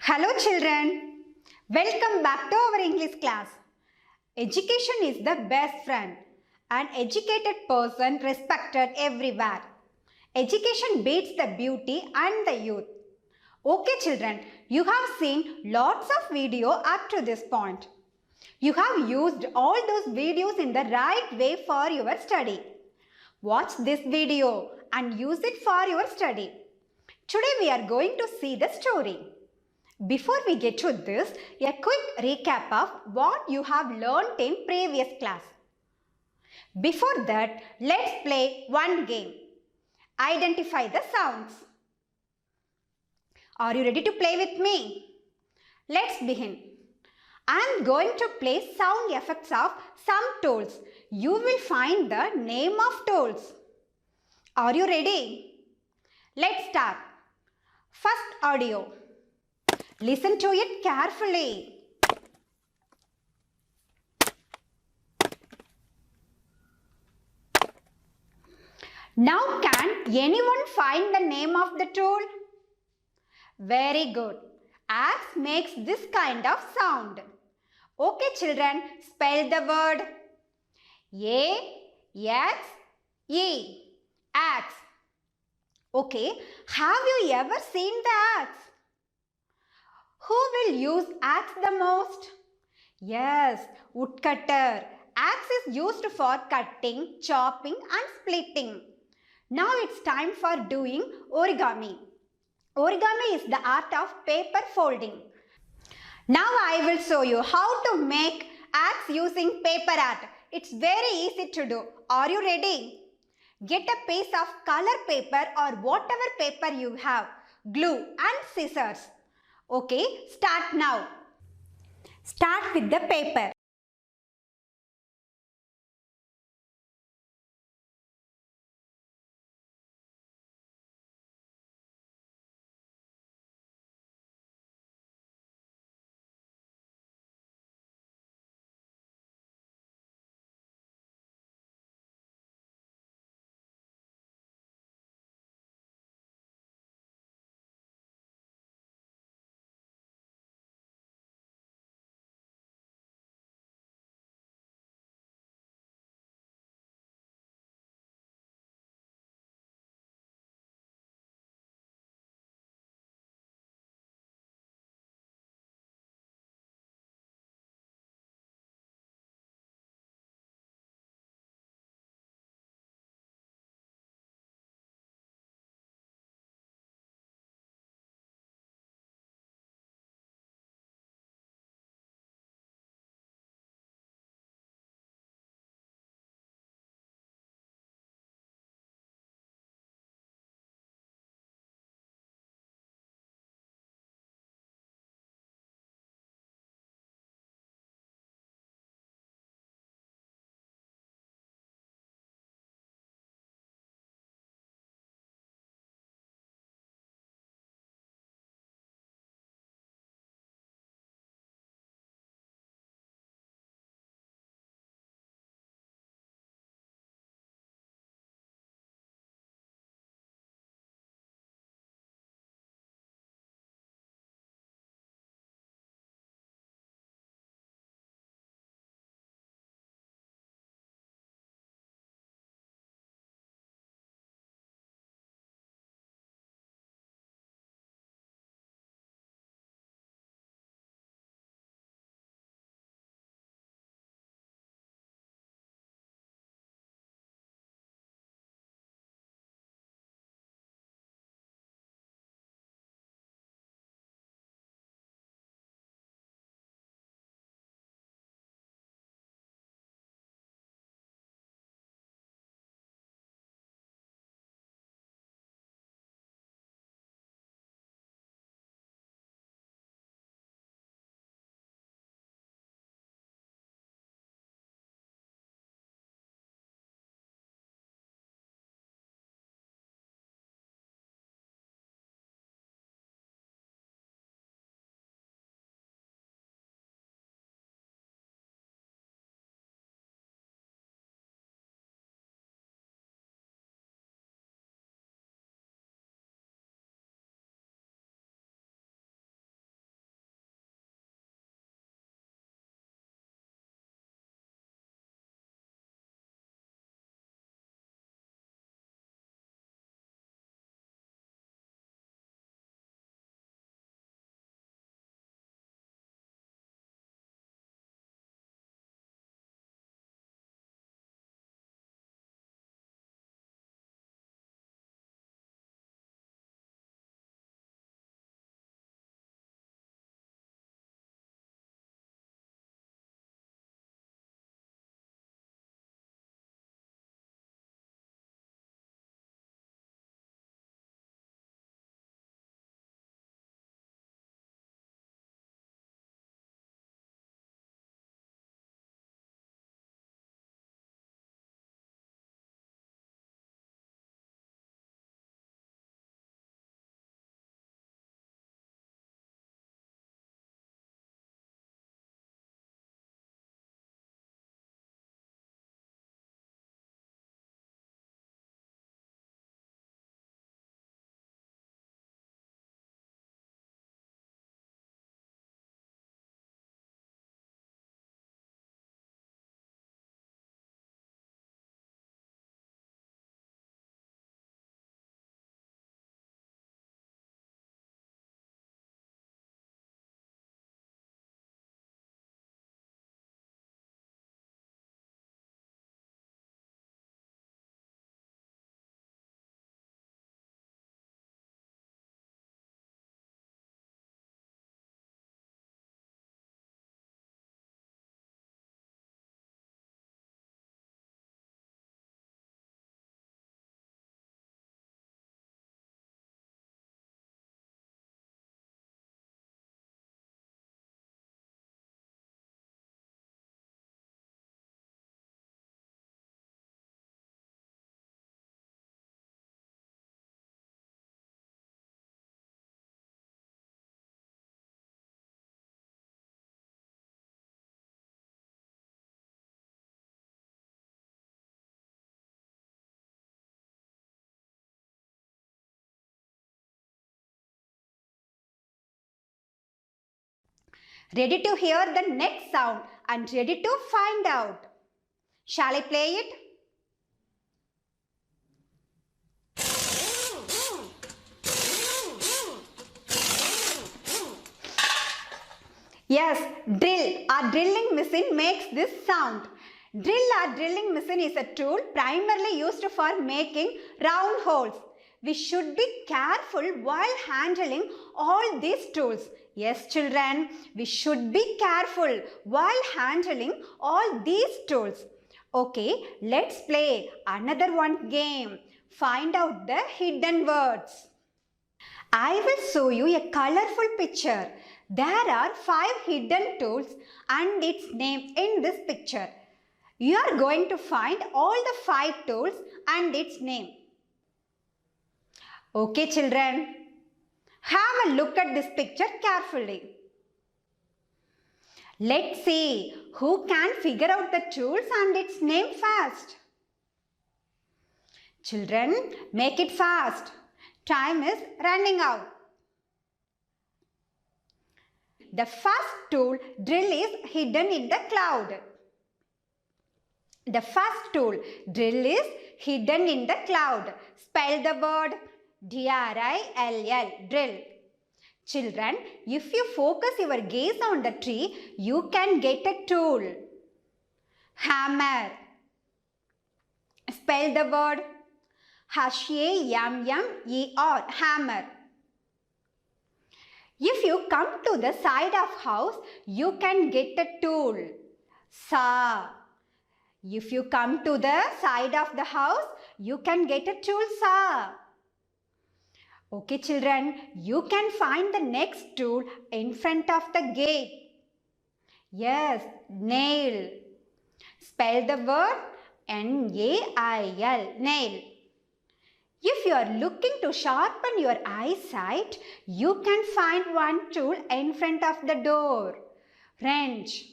Hello children, welcome back to our English class. Education is the best friend. An educated person respected everywhere. Education beats the beauty and the youth. Okay children, you have seen lots of video up to this point. You have used all those videos in the right way for your study. Watch this video and use it for your study. Today we are going to see the story. Before we get to this, a quick recap of what you have learnt in previous class. Before that, let's play one game. Identify the sounds. Are you ready to play with me? Let's begin. I am going to play sound effects of some tools. You will find the name of tools. Are you ready? Let's start. First audio. Listen to it carefully. Now can anyone find the name of the tool? Very good. Axe makes this kind of sound. Okay children, spell the word A-X-E. Axe. Okay, have you ever seen the axe? Who will use axe the most? Yes, woodcutter. Axe is used for cutting, chopping and splitting. Now it's time for doing origami. Origami is the art of paper folding. Now I will show you how to make axe using paper art. It's very easy to do. Are you ready? Get a piece of color paper or whatever paper you have, glue and scissors. Okay, start now. Start with the paper. Ready to hear the next sound and ready to find out. Shall I play it? Yes, drill or drilling machine makes this sound. Drill or drilling machine is a tool primarily used for making round holes. We should be careful while handling all these tools. Yes, children, we should be careful while handling all these tools. Okay, let's play another one game. Find out the hidden words. I will show you a colorful picture. There are 5 hidden tools and its name in this picture. You are going to find all the 5 tools and its name. Okay, children. Have a look at this picture carefully. Let's see who can figure out the tools and its name fast. Children, make it fast. Time is running out. The first tool, drill, is hidden in the cloud. The first tool, drill, is hidden in the cloud. Spell the word D-R-I-L-L, drill. Children, if you focus your gaze on the tree, you can get a tool. Hammer. Spell the word H-A-M-M-E-R, hammer. If you come to the side of house, you can get a tool. Saw. If you come to the side of the house, you can get a tool, saw. Okay, children, you can find the next tool in front of the gate. Yes, nail. Spell the word N-A-I-L, nail. If you are looking to sharpen your eyesight, you can find one tool in front of the door. Wrench.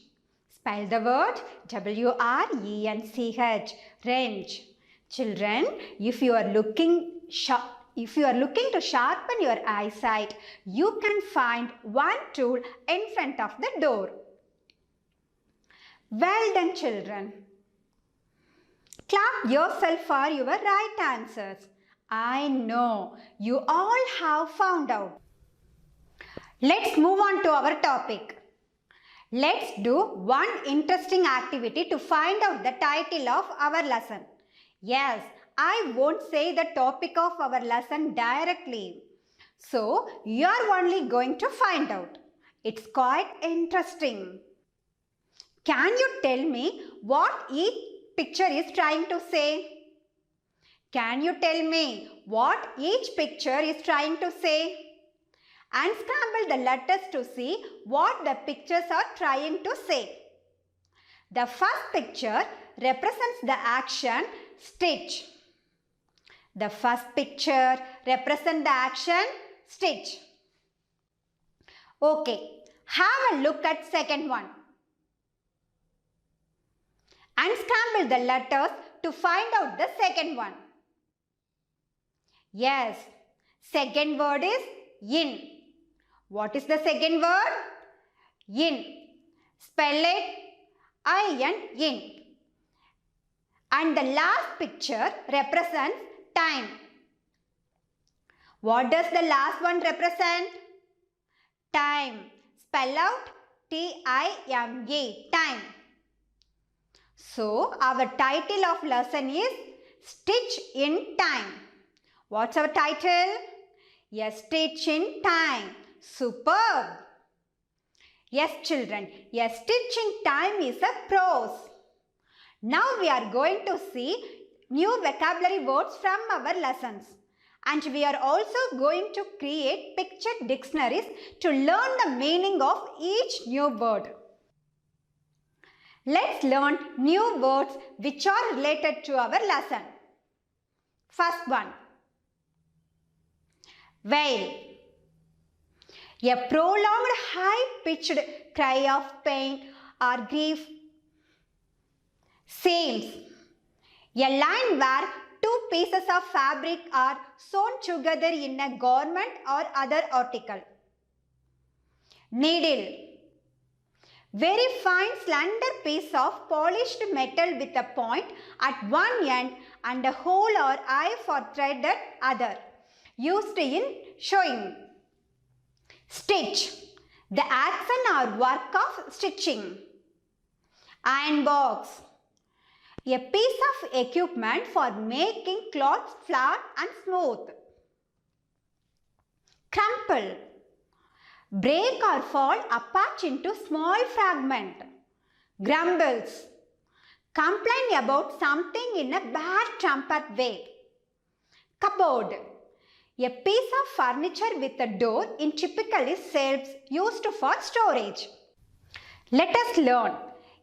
Spell the word W-R-E-N-C-H, wrench. Children, if you are looking to sharpen your eyesight, you can find one tool in front of the door. Well done, children. Clap yourself for your right answers. I know you all have found out. Let's move on to our topic. Let's do one interesting activity to find out the title of our lesson. Yes, I won't say the topic of our lesson directly. So, you are only going to find out. It's quite interesting. Can you tell me what each picture is trying to say? Can you tell me what each picture is trying to say? Unscramble the letters to see what the pictures are trying to say. The first picture represents the action stitch. The first picture represents the action stitch. Okay, have a look at second one. Unscramble the letters to find out the second one. Yes, second word is in. What is the second word? In. Spell it I-N. And the last picture represents time. What does the last one represent? Time. Spell out T-I-M-E, time. So, our title of lesson is Stitch in Time. What's our title? A Stitch in Time. Superb. Yes, children, a stitch in time is a prose. Now we are going to see new vocabulary words from our lessons. And we are also going to create picture dictionaries to learn the meaning of each new word. Let's learn new words which are related to our lesson. First one. Wail. A prolonged high-pitched cry of pain or grief. Seams. A line where two pieces of fabric are sewn together in a garment or other article. Needle. Very fine slender piece of polished metal with a point at one end and a hole or eye for thread at other. Used in sewing. Stitch. The action or work of stitching. Iron box. A piece of equipment for making cloths flat and smooth. Crumple. Break or fall apart into small fragment. Grumbles. Complain about something in a bad trumpet way. Cupboard. A piece of furniture with a door in typically shelves used for storage. Let us learn.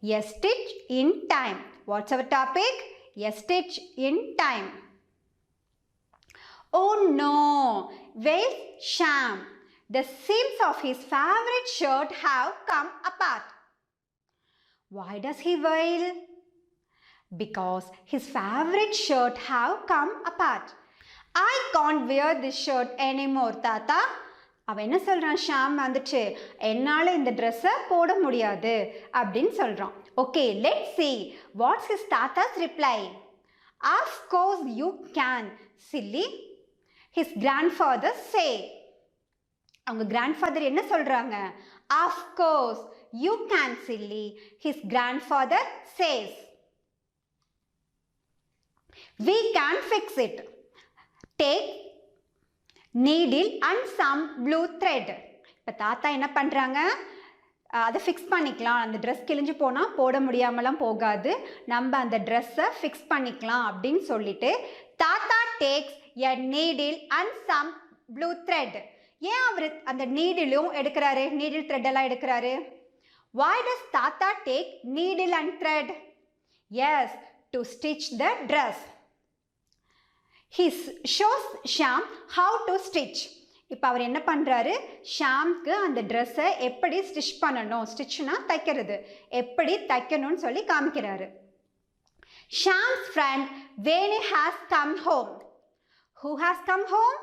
A stitch in time. What's our topic? A stitch in time. Oh no! Wails Sham. The seams of his favorite shirt have come apart. Why does he wail? Because his favorite shirt have come apart. I can't wear this shirt anymore, Tata. அவன் என்ன சொல்கிறான்? ஷாம் வந்துட்டு என்னால் இந்த ட்ரெஸ்ஸை போட முடியாது அப்படின்னு சொல்கிறான். Okay, let's see what's his Tata's reply. Of course you can, silly. His grandfather say. அவங்க grandfather என்ன சொல்கிறாங்க? Of course you can, silly. His grandfather says. We can fix it. Take needle and some blue thread. இப்போ தாத்தா என்ன பண்ணுறாங்க? அதை fix பண்ணிக்கலாம். அந்த ட்ரெஸ் கிழிஞ்சு போனால் போட முடியாமலாம் போகாது. நம்ம அந்த ட்ரெஸ்ஸை ஃபிக்ஸ் பண்ணிக்கலாம் அப்படின்னு சொல்லிட்டு தாத்தா takes a needle and some blue thread. ஏன் அவர் அந்த நீடிலும் எடுக்கிறாரு, நீடில் த்ரெட்டெல்லாம் எடுக்கிறாரு? Why does Tata take needle and thread? Yes, to stitch the dress. He shows Shyam how to stitch. இப்போ அவர் என்ன பண்ணுறாரு? ஷாம்க்கு அந்த ட்ரெஸ்ஸை எப்படி ஸ்டிச் பண்ணணும், ஸ்டிச்னா தைக்கிறது, எப்படி தைக்கணும்னு சொல்லி காமிக்கிறாரு. Sham's friend Veni has come home. Who has come home?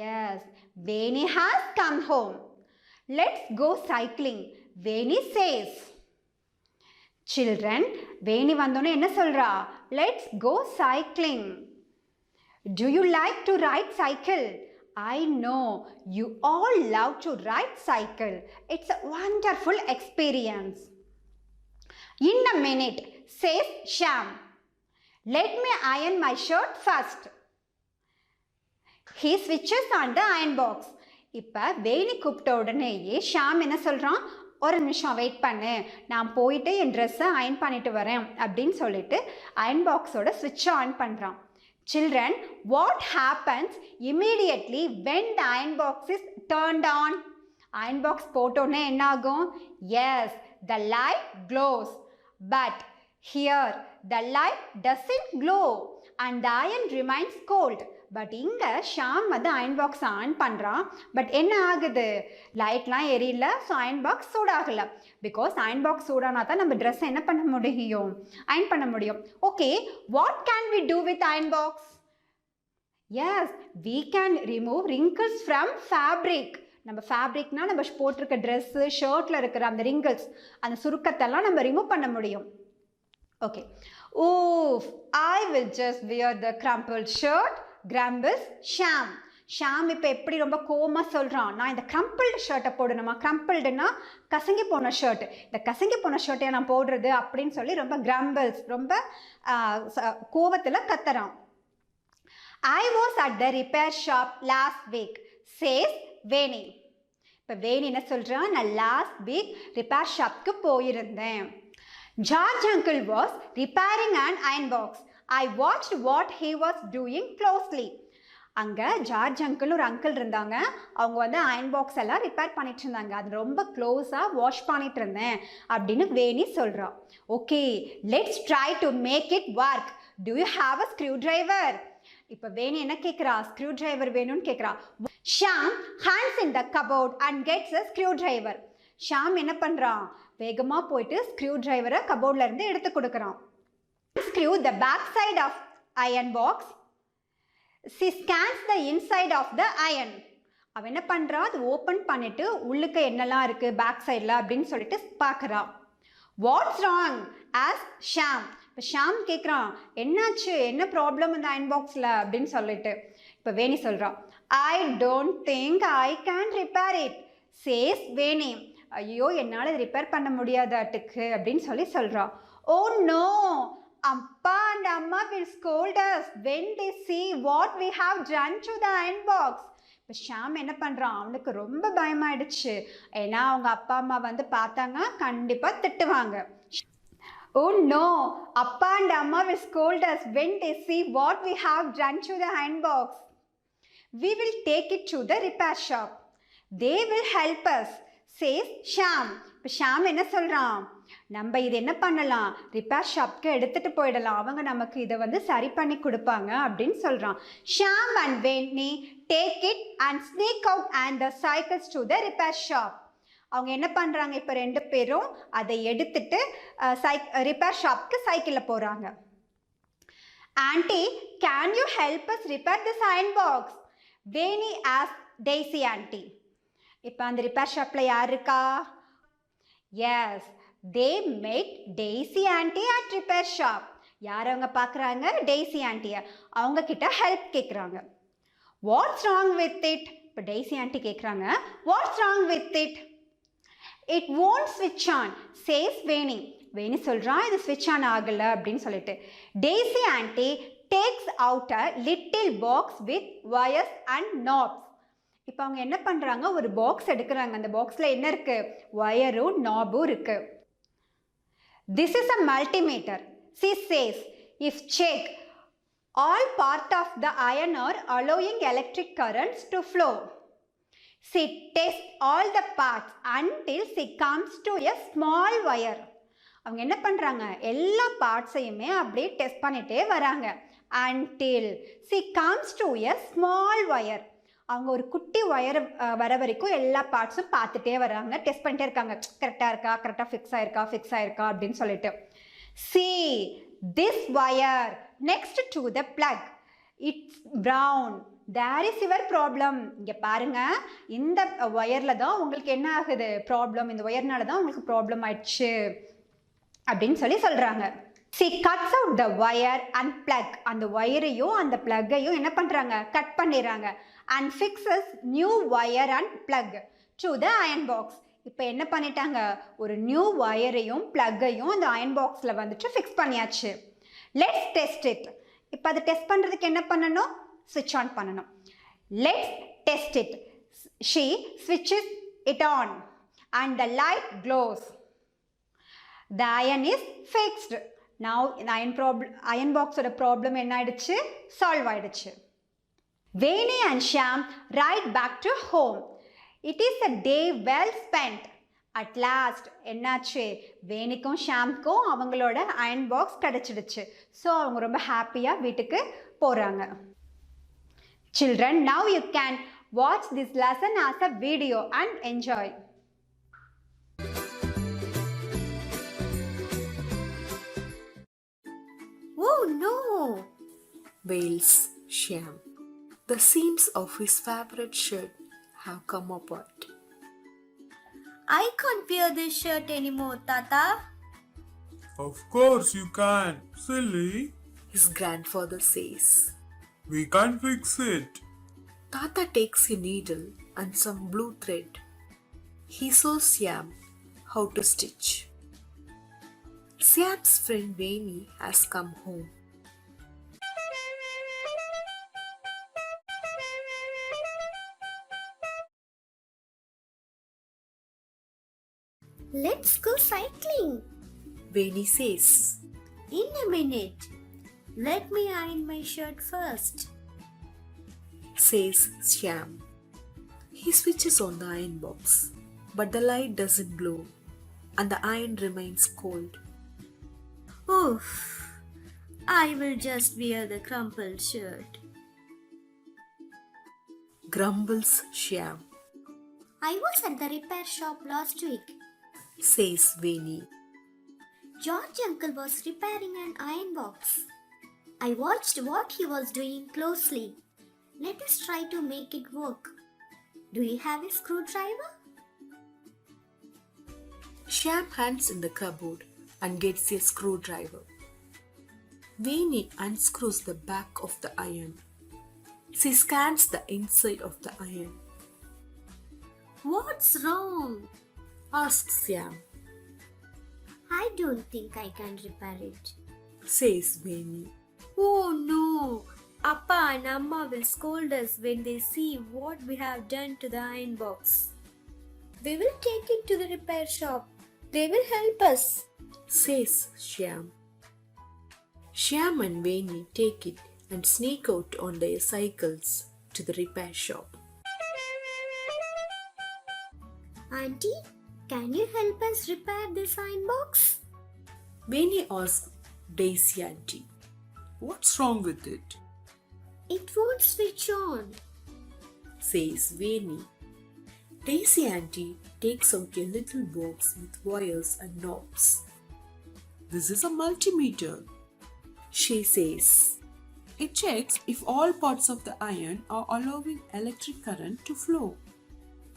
Yes, Veni has come home. Let's go cycling, Veni says. Children, Veni vandone enna solra? Let's go cycling. Do you like to ride cycle? I know you all love to ride cycle. It's a wonderful experience. In a minute, says Shyam. Let me iron my shirt first. He switches on the iron box. இப்போ வேணி கூப்பிட்ட உடனேயே ஷாம் என்ன சொல்கிறான்? ஒரு நிமிஷம் wait பண்ணு, நான் போயிட்டு என் ட்ரெஸ்ஸை அயன் பண்ணிட்டு வரேன் அப்படின்னு சொல்லிட்டு அயன் பாக்ஸோட ஸ்விட்சை ஆன் பண்ணுறான். Children, what happens immediately when the iron box is turned on? Iron box போட்டோன்னே என்ன ஆகும்? Yes, the light glows. But here the light doesn't glow and the iron remains cold. But இங்கே ஷாம் வந்து iron box on பண்ணுறான். But என்ன ஆகுது? லைட்லாம் எரியல. ஸோ அயன் பாக்ஸ் சூடாகலை. பிகாஸ் அயன் பாக்ஸ் சூடானா தான் நம்ம ட்ரெஸ்ஸை என்ன பண்ண முடியும்? அயன் பண்ண முடியும். Okay, what can we do with iron box? Yes, we can remove wrinkles from fabric. நம்ம ஃபேப்ரிக்னா நம்ம போட்டிருக்க ட்ரெஸ்ஸு, ஷர்ட்டில் இருக்கிற அந்த ரிங்கிள்ஸ், அந்த சுருக்கத்தெல்லாம் நம்ம ரிமூவ் பண்ண முடியும். Okay. Oof, I will just wear the crumpled shirt, grumbles Shyam. Shyam இப்போ எப்படி ரொம்ப கோமா சொல்கிறான்? நான் இந்த க்ரம்பிள்டு ஷர்ட்டை போடணுமா? க்ரம்பிள்டுனா கசங்கி போன ஷர்ட். இந்த கசங்கி போன ஷர்ட்டை நான் போடுறது அப்படின்னு சொல்லி ரொம்ப கிரம்பிள்ஸ், ரொம்ப கோவத்தில் கத்துறான். I was at the repair shop last week, says Veni. இப்போ வேணி என்ன சொல்கிறான்? நான் லாஸ்ட் வீக் ரிப்பேர் ஷாப்க்கு போயிருந்தேன். George uncle was repairing an iron box. I watched what he was doing closely. அங்கே ஜார்ஜ் அங்கிள் ஒரு அங்கிள் இருந்தாங்க. அவங்க வந்து அயன் பாக்ஸ் எல்லாம் ரிப்பேர் பண்ணிட்டு இருந்தாங்க. அது ரொம்ப க்ளோஸாக வாஷ் பண்ணிட்டு இருந்தேன் அப்படின்னு வேணி சொல்கிறான். Okay, let's try to make it work. Do you have a screwdriver? இப்போ வேணி என்ன கேட்குறா? ஸ்க்ரூ டிரைவர் வேணும்னு கேட்குறா. Shyam hands in the cupboard and gets a screwdriver. Shyam என்ன பண்ணுறான்? வேகமாக போயிட்டு ஸ்க்ரூ டிரைவரை கபோர்டில் இருந்து எடுத்து கொடுக்குறான். Screw the back side of iron box. She scans the inside of the iron. அவன் என்ன பண்ணுறா, அது ஓப்பன் பண்ணிவிட்டு உள்ளுக்கு என்னெல்லாம் இருக்குது பேக் சைடில் அப்படின்னு சொல்லிட்டு பார்க்குறான். வாட்ஸ் ராங் ஆஸ் ஷாம். இப்போ ஷாம் கேட்குறான், என்னாச்சு, என்ன ப்ராப்ளம் இந்த அயன் பாக்ஸில் அப்படின்னு சொல்லிட்டு. இப்போ வேணி சொல்கிறான், I don't think I can repair it says Veni. ஐயோ, என்னால் இது ரிப்பேர் பண்ண முடியாதாட்டுக்கு அப்படின்னு சொல்கிறான். ஓ நோ, அப்பா and அம்மா will scold us when they see what we have done to the iron box. இப்போ ஷாம் என்ன பண்ணுறான், அவனுக்கு ரொம்ப பயமாயிடுச்சு. ஏன்னா அவங்க அப்பா அம்மா வந்து பார்த்தாங்க கண்டிப்பாக திட்டுவாங்க. ஓ நோ, அப்பா and அம்மா will scold us when they see what we have done to the iron box. We will take it to the repair shop. They will help us, says Shyam. இப்போ ஷாம் என்ன சொல்கிறான், நம்ம இது என்ன பண்ணலாம், ரிப்பேர் ஷாப்க்கு எடுத்துகிட்டு போயிடலாம், அவங்க நமக்கு இதை வந்து சரி பண்ணி கொடுப்பாங்க அப்படின்னு சொல்கிறான். Shyam and Veni take it and sneak out and the cycles to the repair shop. அவங்க என்ன பண்ணுறாங்க, இப்போ 2 பேரும் அதை எடுத்துட்டு ரிப்பேர் ஷாப்க்கு சைக்கிளில் போகிறாங்க. Aunty, can you help us repair this iron box? Veni ask Daisy aunty. இப்போ அந்த ரிப்பேர் ஷாப்பில் யார் இருக்கா? Yes, they met Daisy aunty at repair shop. யார் அவங்க பார்க்குறாங்க, டெய்ஸி ஆண்டியை. அவங்க கிட்ட ஹெல்ப் கேட்குறாங்க. What's wrong with it? இப்போ டெய்ஸி ஆண்டி கேட்குறாங்க, what's wrong with it? It won't switch on, says Veni. Veni சொல்கிறான், இது ஸ்விட்ச் ஆன் ஆகலை அப்படின்னு சொல்லிட்டு. Daisy aunty takes out a little box with wires and knobs. இப்போ அவங்க என்ன பண்ணுறாங்க, ஒரு பாக்ஸ் எடுக்கிறாங்க. அந்த பாக்ஸில் என்ன இருக்குது, ஒயரும் நாபும் இருக்குது. This is a multimeter. She says, if check, all part of the iron are allowing electric currents to flow. She tests all the parts until she comes to a small wire. அவங்க என்ன பண்ணுறாங்க, எல்லா பார்ட்ஸையுமே அப்படியே test பண்ணிகிட்டே வராங்க. until she comes to a small wire. அவங்க ஒரு குட்டி ஒயர் வர வரைக்கும் எல்லா பார்ட்ஸும் பார்த்துட்டே வராங்க, டெஸ்ட் பண்ணிட்டே இருக்காங்க, கரெக்டாக இருக்கா, கரெக்டாக ஃபிக்ஸ் ஆயிருக்கா அப்படின்னு சொல்லிட்டு. See this wire next to the plug, it's brown, there is your problem. இங்கே பாருங்க, இந்த ஒயரில் தான் உங்களுக்கு என்ன ஆகுது ப்ராப்ளம், இந்த ஒயர்னால தான் உங்களுக்கு ப்ராப்ளம் ஆயிடுச்சு அப்படின்னு சொல்கிறாங்க. She cuts out the wire and plug. அந்த ஒயரையும் அந்த பிளக்கையும் என்ன பண்ணுறாங்க, கட் பண்ணிடுறாங்க. and fixes new wire and plug to the iron box. இப்போ என்ன பண்ணிட்டாங்க, ஒரு நியூ ஒயரையும் பிளக்கையும் அந்த அயன் பாக்ஸில் வந்துட்டு ஃபிக்ஸ் பண்ணியாச்சு. Let's test it. இப்போ அதை டெஸ்ட் பண்ணுறதுக்கு என்ன பண்ணணும், ஸ்விட்ச் ஆன் பண்ணணும். Let's test it. she switches it on and the light glows. the iron is fixed. now இந்த அயன் பாக்ஸோட ப்ராப்ளம் என்ன ஆயிடுச்சு, சால்வ் ஆயிடுச்சு. Veni and Shyam ride back to home. It is a day well spent. At last, என்னாச்சு, வேணிக்கும் ஷாம்க்கும் அவங்களோட iron box கிடச்சிடுச்சு. So அவங்க ரொம்ப ஹாப்பியாக வீட்டுக்கு போகிறாங்க. Children, now you can watch this lesson as a video and enjoy. Oh no! wails Shyam. The seams of his favorite shirt have come apart. I can't wear this shirt anymore, Tata. Of course you can, silly. His grandfather says. We can't fix it. Tata takes a needle and some blue thread. He shows Shyam how to stitch. Shyam's friend Veni has come home. Let's go cycling. Veni says. In a minute. Let me iron my shirt first, says Shyam. He switches on the iron box, but the light doesn't glow and the iron remains cold. Oof. I will just wear the crumpled shirt. Grumbles Shyam. I was at the repair shop last week, says Veni. George uncle was repairing an iron box. I watched what he was doing closely. Let us try to make it work. Do you have a screwdriver? Shyam hands in the cupboard and gets a screwdriver. Veeni unscrews the back of the iron. She scans the inside of the iron. What's wrong? Asks Shyam. I don't think I can repair it. Says Veeni. Oh no! Appa and Amma will scold us when they see what we have done to the iron box. We will take it to the repair shop. They will help us. Says Shyam. Shyam and Veeni take it and sneak out on their cycles to the repair shop. Auntie, can you help us repair this iron box? Veeni asks Daisy auntie. What's wrong with it? It won't switch on. Says Veeni. Daisy auntie takes out a little box with wires and knobs. This is a multimeter. She says. It checks if all parts of the iron are allowing electric current to flow.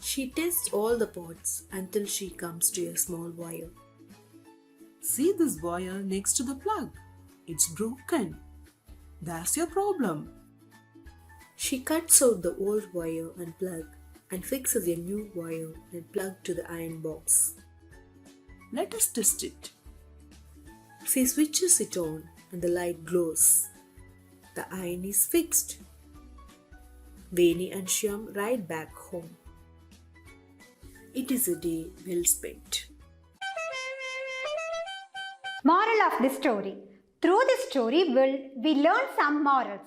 She tests all the parts until she comes to a small wire. See this wire next to the plug? It's broken. That's your problem. She cuts out the old wire and plug and fixes a new wire and plug to the iron box. Let us test it. She switches it on and the light glows. The iron is fixed. Veeni and Shyam ride back home. It is a day well spent. Moral of the story. Through this story, we learn some morals.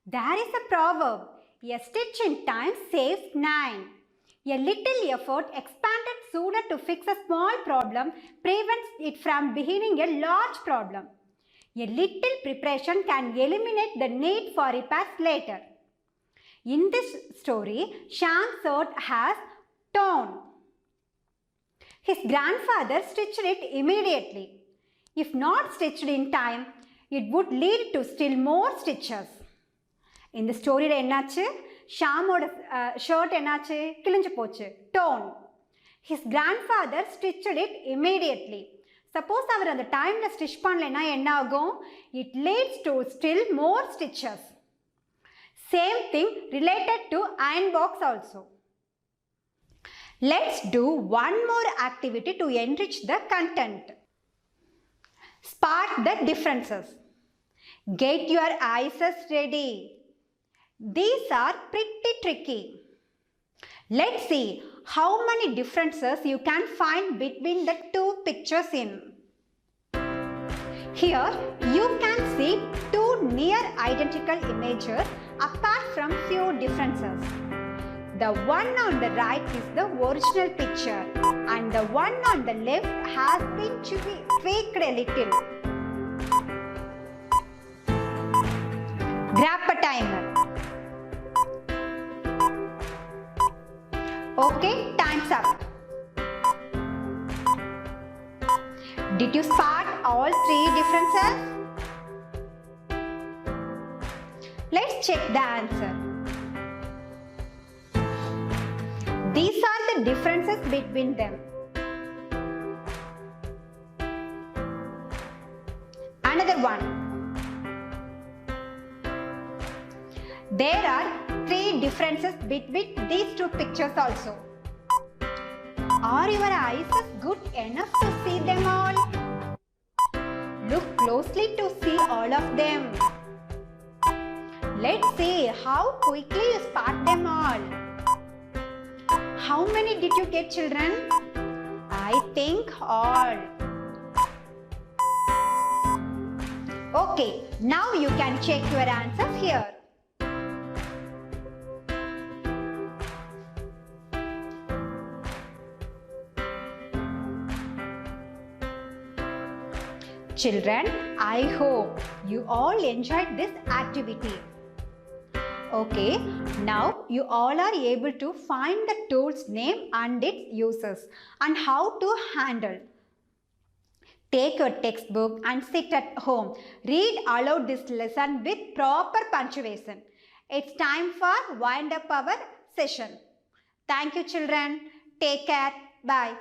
There is a proverb, a stitch in time saves 9. A little effort expanded sooner to fix a small problem prevents it from becoming a large problem. A little preparation can eliminate the need for repairs later. In this story, Shyam's shirt has torn. His grandfather stitched it immediately. If not stitched in time, it would lead to still more stitches. இந்த ஸ்டோரியில் என்னாச்சு, ஷாமோட shirt என்னாச்சு, கிழிஞ்சு போச்சு, torn. His grandfather stitched it immediately. Suppose அவர் அந்த டைமில் stitch பண்ணலைன்னா என்ன ஆகும்? It leads to still more stitches. Same thing related to iron box also. Let's do one more activity to enrich the content. Spot the differences. Get your eyes ready. These are pretty tricky. Let's see how many differences you can find between the two pictures in. Here you can see two near identical images apart from few differences. The one on the right is the original picture and the one on the left has been tweaked a little. Grab a timer. Okay, time's up. Did you spot all three differences? Let's check the answer. These are the differences between them. Another one. There are three differences between these two pictures also. Are your eyes good enough to see them all? Look closely to see all of them. Let's see how quickly you spot them all. How many did you get, children? I think all. Okay, now you can check your answers here. Children, I hope you all enjoyed this activity. Okay, now you all are able to find the tool's name and its uses and how to handle. Take your textbook and sit at home. Read aloud this lesson with proper punctuation. It's time for wind up our session. Thank you, children. Take care. Bye.